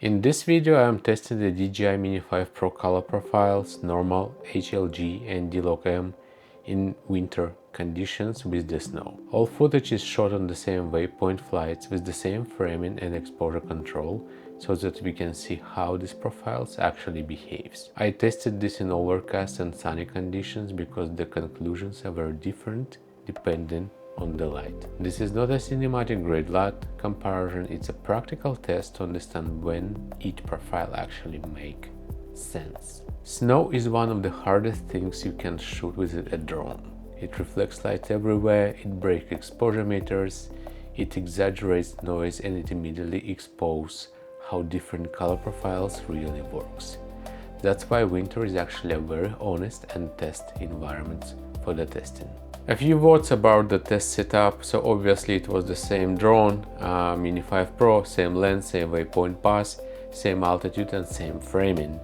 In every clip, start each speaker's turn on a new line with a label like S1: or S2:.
S1: In this video I am testing the DJI Mini 5 Pro color profiles, normal, HLG and D-Log-M in winter conditions with the snow. All footage is shot on the same waypoint flights with the same framing and exposure control so that we can see how these profiles actually behaves. I tested this in overcast and sunny conditions because the conclusions are very different depending on the light. This is not a cinematic grade LUT comparison, it's a practical test to understand when each profile actually make sense. Snow is one of the hardest things you can shoot with a drone. It reflects light everywhere, it breaks exposure meters, it exaggerates noise, and it immediately exposes how different color profiles really works. That's why winter is actually a very honest and test environment for the testing. A few words about the test setup. So obviously it was the same drone, Mini 5 Pro, same lens, same waypoint pass, same altitude and same framing.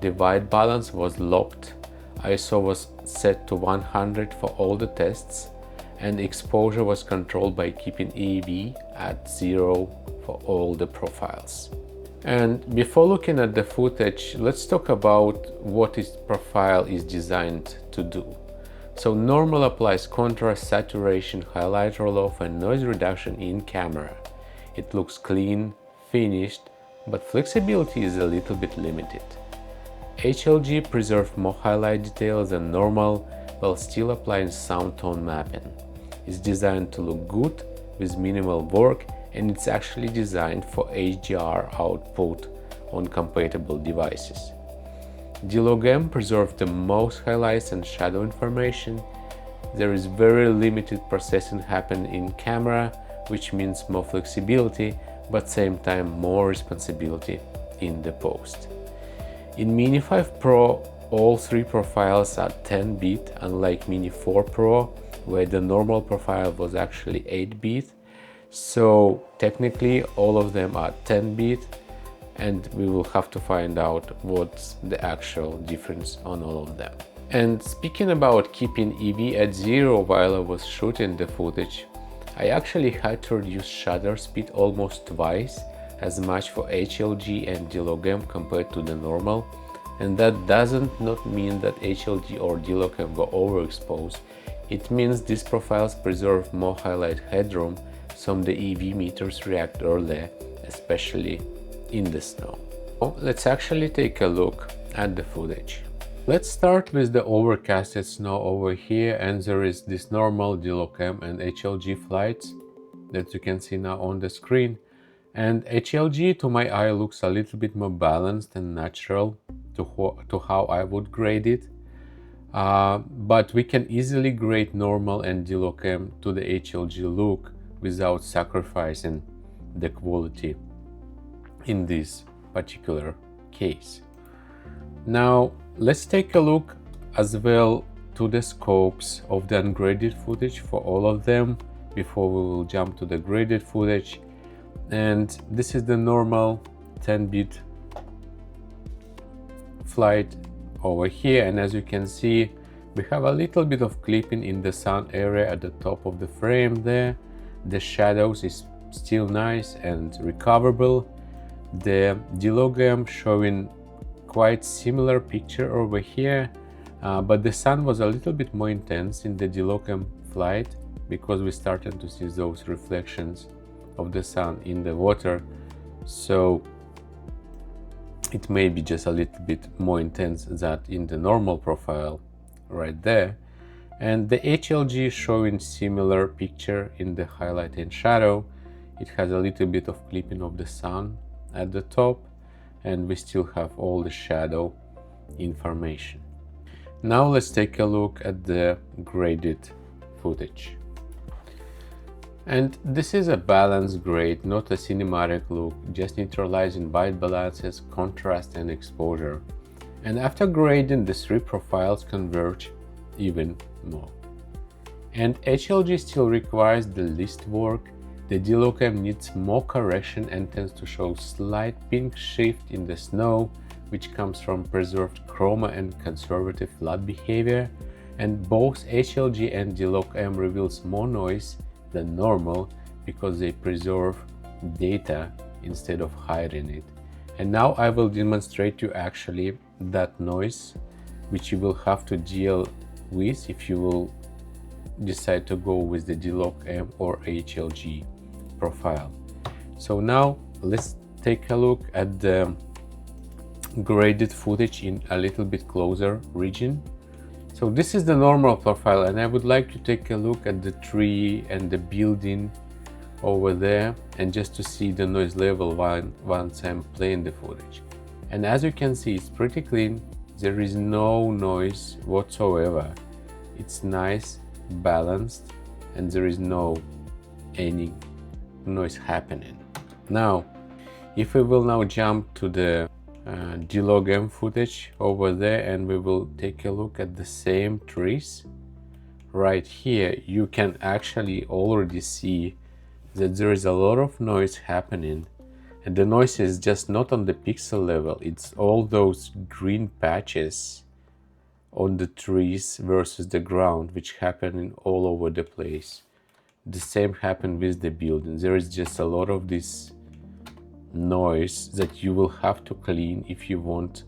S1: The white balance was locked, ISO was set to 100 for all the tests, and exposure was controlled by keeping EEV at 0 for all the profiles. And before looking at the footage, let's talk about what this profile is designed to do. So normal applies contrast, saturation, highlight roll-off and noise reduction in camera. It looks clean, finished, but flexibility is a little bit limited. HLG preserves more highlight details than normal while still applying sound tone mapping. It's designed to look good with minimal work, and it's actually designed for HDR output on compatible devices. D-Log-M preserves the most highlights and shadow information. There is very limited processing happening in camera, which means more flexibility, but same time more responsibility in the post. In Mini 5 Pro, all three profiles are 10-bit, unlike Mini 4 Pro, where the normal profile was actually 8-bit. So technically all of them are 10-bit, and we will have to find out what's the actual difference on all of them. And speaking about keeping EV at 0 while I was shooting the footage, I actually had to reduce shutter speed almost twice as much for HLG and D-Log-M compared to the normal. And that doesn't not mean that HLG or D-Log-M go overexposed. It means these profiles preserve more highlight headroom, so the EV meters react earlier, especially in the snow. Let's actually take a look at the footage. Let's start with the overcasted snow over here, and there is this normal D-Log-M and HLG flights that you can see now on the screen. And HLG to my eye looks a little bit more balanced and natural to how I would grade it. But we can easily grade normal and D-Log-M to the HLG look without sacrificing the quality in this particular case. Now let's take a look as well to the scopes of the ungraded footage for all of them before we will jump to the graded footage. And this is the normal 10-bit flight over here, and as you can see we have a little bit of clipping in the sun area at the top of the frame there. The shadows is still nice and recoverable. The D-Log-M showing quite similar picture over here, but the sun was a little bit more intense in the D-Log-M flight because we started to see those reflections of the sun in the water, so it may be just a little bit more intense than in the normal profile right there. And the HLG showing similar picture in the highlight and shadow. It has a little bit of clipping of the sun at the top, and we still have all the shadow information. Now let's take a look at the graded footage. And this is a balanced grade, not a cinematic look, just neutralizing white balances, contrast and exposure. And after grading, the three profiles converge even more. And HLG still requires the least work. The D-Log-M needs more correction and tends to show slight pink shift in the snow, which comes from preserved chroma and conservative LUT behavior. And both HLG and D-Log-M reveals more noise than normal because they preserve data instead of hiding it. And now I will demonstrate you actually that noise which you will have to deal with if you will decide to go with the D-Lock M or HLG profile. So now let's take a look at the graded footage in a little bit closer region. So this is the normal profile, and I would like to take a look at the tree and the building over there, and just to see the noise level once I'm playing the footage. And as you can see, it's pretty clean. There is no noise whatsoever. It's nice, balanced, and there is no any noise happening. Now, if we will now jump to the D-Log M footage over there, and we will take a look at the same trees right here, you can actually already see that there is a lot of noise happening, and the noise is just not on the pixel level. It's all those green patches on the trees versus the ground, which happening all over the place. The same happened with the building. There is just a lot of this noise that you will have to clean if you want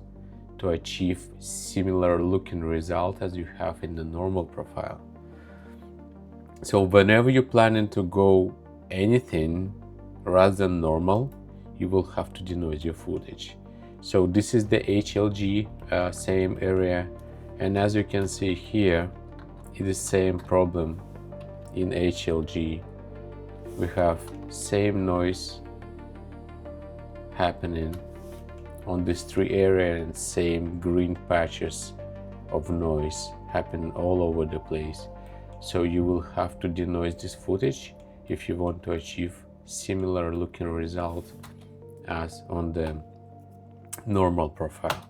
S1: to achieve similar looking result as you have in the normal profile. So whenever you're planning to go anything rather than normal, you will have to denoise your footage. So this is the HLG, same area, and as you can see here, it is same problem in HLG. We have same noise happening on this tree area, and same green patches of noise happening all over the place. So you will have to denoise this footage if you want to achieve similar looking result as on the normal profile.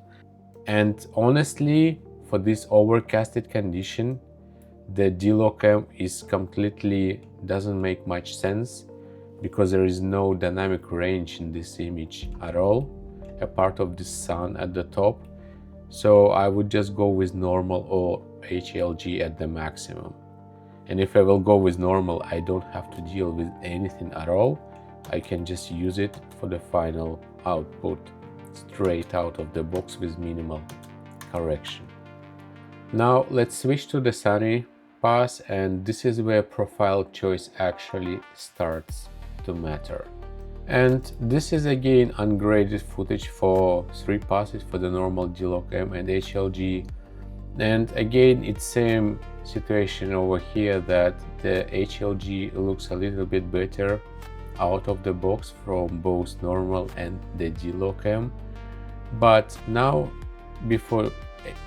S1: And honestly, for this overcasted condition, the D-Lock M is completely doesn't make much sense, because there is no dynamic range in this image at all, apart of the sun at the top. So I would just go with normal or HLG at the maximum. And if I will go with normal, I don't have to deal with anything at all. I can just use it for the final output straight out of the box with minimal correction. Now let's switch to the sunny pass, and this is where profile choice actually starts to matter. And this is again ungraded footage for 3 passes for the normal D-Lock M and HLG. And again, it's same situation over here, that the HLG looks a little bit better out of the box from both normal and the D-Lock M. But now, before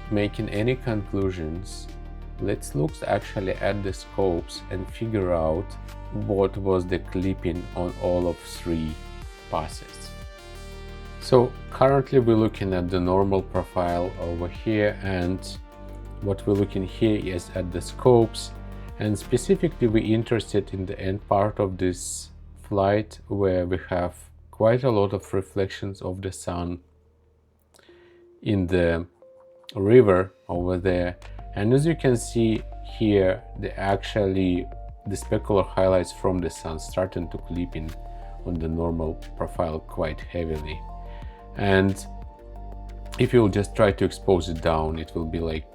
S1: making any conclusions, let's look actually at the scopes and figure out what was the clipping on all of 3 passes. So currently we're looking at the normal profile over here, and what we're looking here is at the scopes, and specifically we're interested in the end part of this flight, where we have quite a lot of reflections of the sun in the river over there. And as you can see here, the specular highlights from the sun starting to clip in on the normal profile quite heavily. And if you'll just try to expose it down, it will be like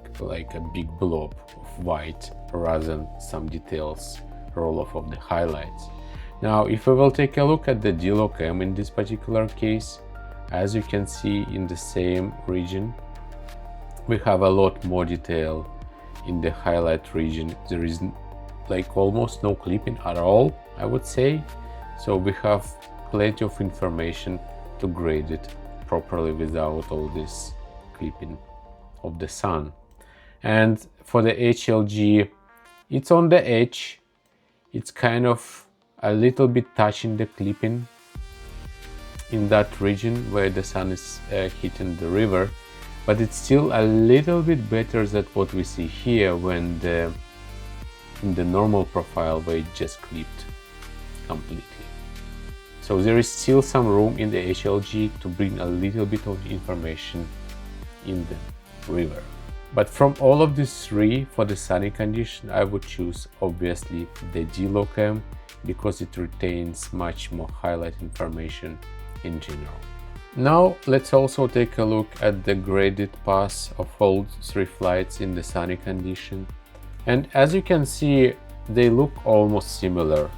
S1: a big blob of white rather than some details roll off of the highlights. Now, if we will take a look at the D-Lock M in this particular case, as you can see in the same region, we have a lot more detail in the highlight region. There is like almost no clipping at all, I would say. So we have plenty of information to grade it properly without all this clipping of the sun. And for the HLG, it's on the edge. It's kind of a little bit touching the clipping in that region where the sun is hitting the river, but it's still a little bit better than what we see here when in the normal profile where it just clipped completely. So there is still some room in the HLG to bring a little bit of information in the river. But from all of these 3, for the sunny condition, I would choose obviously the D-Lock M, because it retains much more highlight information in general. Now let's also take a look at the graded pass of all 3 flights in the sunny condition. And as you can see, they look almost similar.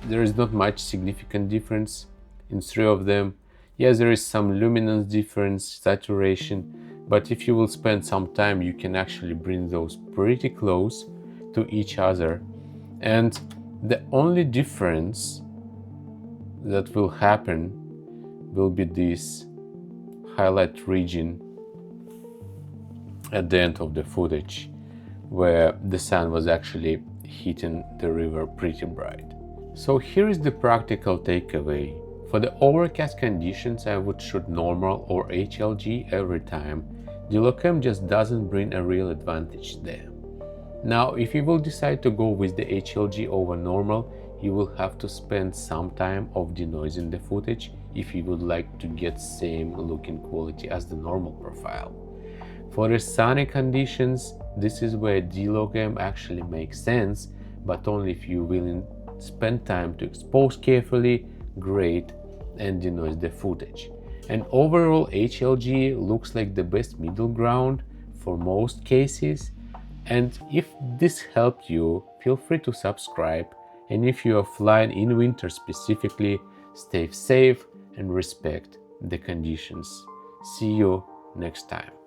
S1: There is not much significant difference in 3 of them. Yes, there is some luminance difference, saturation, but if you will spend some time, you can actually bring those pretty close to each other. And the only difference that will happen will be this highlight region at the end of the footage, where the sun was actually hitting the river pretty bright. So here is the practical takeaway. For the overcast conditions, I would shoot normal or HLG every time. DLOCAM just doesn't bring a real advantage there. Now, if you will decide to go with the HLG over normal, you will have to spend some time of denoising the footage if you would like to get same looking quality as the normal profile. For the sunny conditions, this is where DLOCAM actually makes sense, but only if you will spend time to expose carefully, grade, and denoise the footage. And overall, HLG looks like the best middle ground for most cases. And if this helped you, feel free to subscribe. And if you are flying in winter specifically, stay safe and respect the conditions. See you next time.